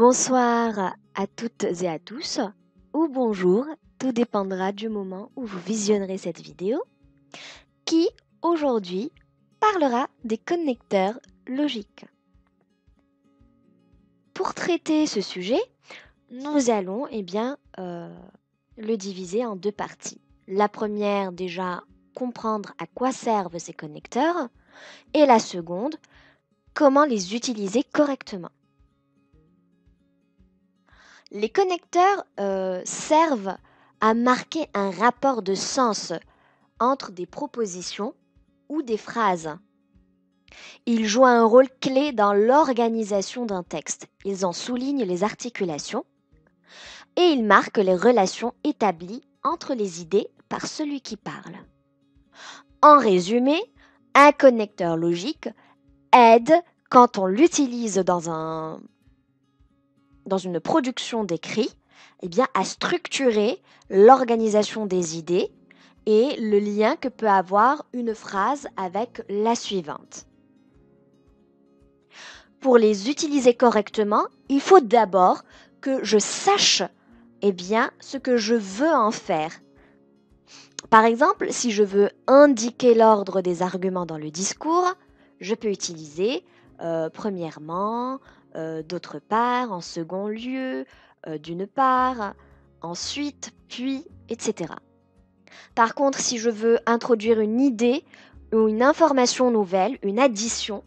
Bonsoir à toutes et à tous, ou bonjour, tout dépendra du moment où vous visionnerez cette vidéo, qui aujourd'hui parlera des connecteurs logiques. Pour traiter ce sujet, nous allons le diviser en deux parties. La première, déjà, comprendre à quoi servent ces connecteurs, et la seconde, comment les utiliser correctement. Les connecteurs servent à marquer un rapport de sens entre des propositions ou des phrases. Ils jouent un rôle clé dans l'organisation d'un texte. Ils en soulignent les articulations et ils marquent les relations établies entre les idées par celui qui parle. En résumé, un connecteur logique aide, quand on l'utilise dans une production d'écrit, à structurer l'organisation des idées et le lien que peut avoir une phrase avec la suivante. Pour les utiliser correctement, il faut d'abord que je sache ce que je veux en faire. Par exemple, si je veux indiquer l'ordre des arguments dans le discours, je peux utiliser premièrement, d'autre part, en second lieu, d'une part, ensuite, puis, etc. Par contre, si je veux introduire une idée ou une information nouvelle, une addition,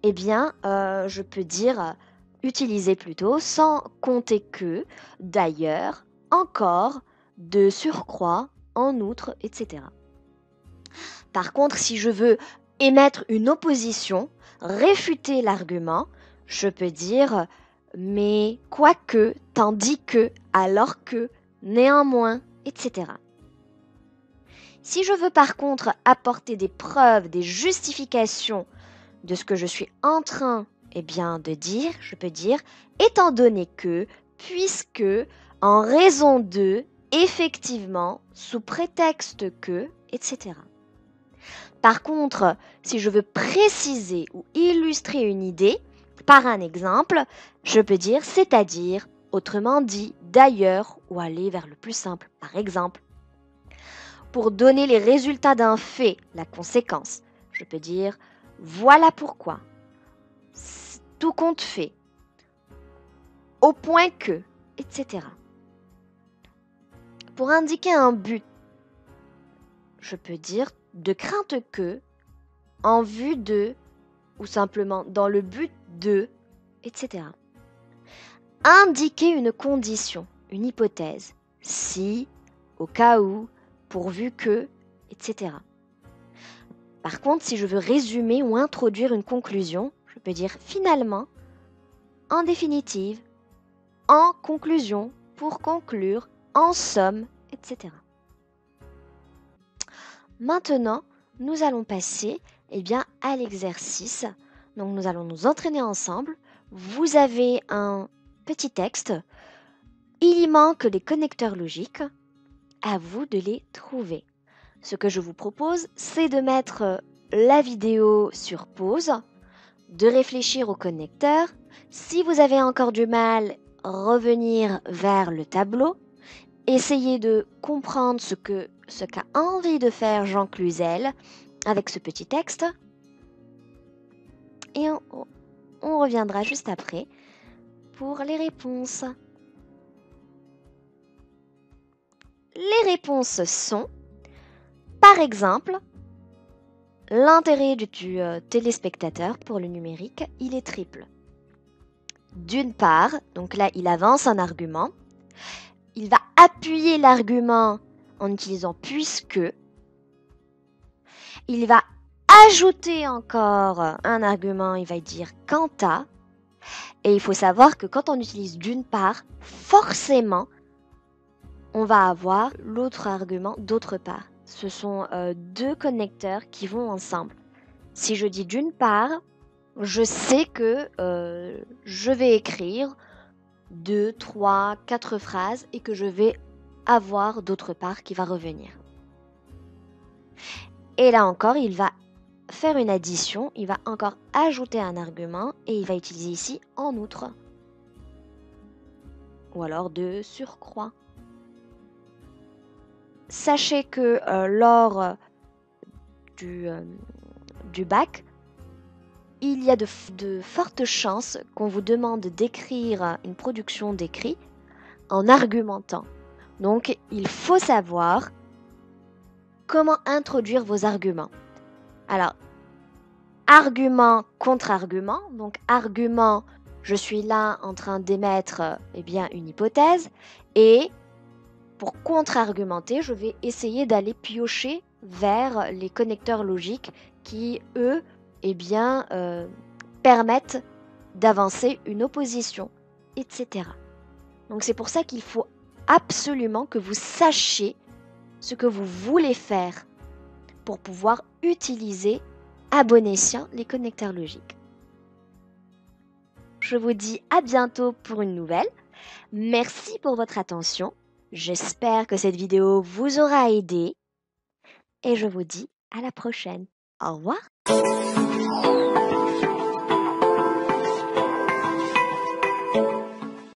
je peux dire utiliser plutôt sans compter que, d'ailleurs, encore, de surcroît, en outre, etc. Par contre, si je veux émettre une opposition, réfuter l'argument, je peux dire mais quoique, tandis que, alors que, néanmoins, etc. Si je veux par contre apporter des preuves, des justifications de ce que je suis en train de dire, je peux dire étant donné que, puisque, en raison de, effectivement, sous prétexte que, etc. Par contre, si je veux préciser ou illustrer une idée par un exemple, je peux dire c'est-à-dire, autrement dit, d'ailleurs, ou aller vers le plus simple, par exemple. Pour donner les résultats d'un fait, la conséquence, je peux dire voilà pourquoi, tout compte fait, au point que, etc. Pour indiquer un but, je peux dire de crainte que, en vue de, ou simplement dans le but de, etc. Indiquer une condition, une hypothèse, si, au cas où, pourvu que, etc. Par contre, si je veux résumer ou introduire une conclusion, je peux dire finalement, en définitive, en conclusion, pour conclure, en somme, etc. Maintenant, nous allons passer à l'exercice. Donc, nous allons nous entraîner ensemble. Vous avez un petit texte. Il y manque des connecteurs logiques. À vous de les trouver. Ce que je vous propose, c'est de mettre la vidéo sur pause, de réfléchir aux connecteurs. Si vous avez encore du mal, revenir vers le tableau. Essayez de comprendre ce qu'a envie de faire Jean Cluzel avec ce petit texte. Et on reviendra juste après pour les réponses. Les réponses sont, par exemple, l'intérêt du téléspectateur pour le numérique, il est triple. D'une part, donc là, il avance un argument. Il va appuyer l'argument en utilisant puisque. Il va ajouter encore un argument, il va dire quant à. Et il faut savoir que quand on utilise d'une part, forcément, on va avoir l'autre argument d'autre part. Ce sont deux connecteurs qui vont ensemble. Si je dis d'une part, je sais que je vais écrire 2, 3, 4 phrases et que je vais avoir d'autre part qui va revenir. Et là encore, il va faire une addition, il va encore ajouter un argument et il va utiliser ici en outre. ou alors de surcroît. Sachez que lors du bac, il y a de fortes chances qu'on vous demande d'écrire une production d'écrit en argumentant. Donc, il faut savoir comment introduire vos arguments. Alors, argument, contre-argument. Donc, argument, je suis là en train d'émettre une hypothèse. Et pour contre-argumenter, je vais essayer d'aller piocher vers les connecteurs logiques qui, eux, permettent d'avancer une opposition, etc. Donc c'est pour ça qu'il faut absolument que vous sachiez ce que vous voulez faire pour pouvoir utiliser à bon escient les connecteurs logiques. Je vous dis à bientôt pour une nouvelle. Merci pour votre attention. J'espère que cette vidéo vous aura aidé et je vous dis à la prochaine. Au revoir.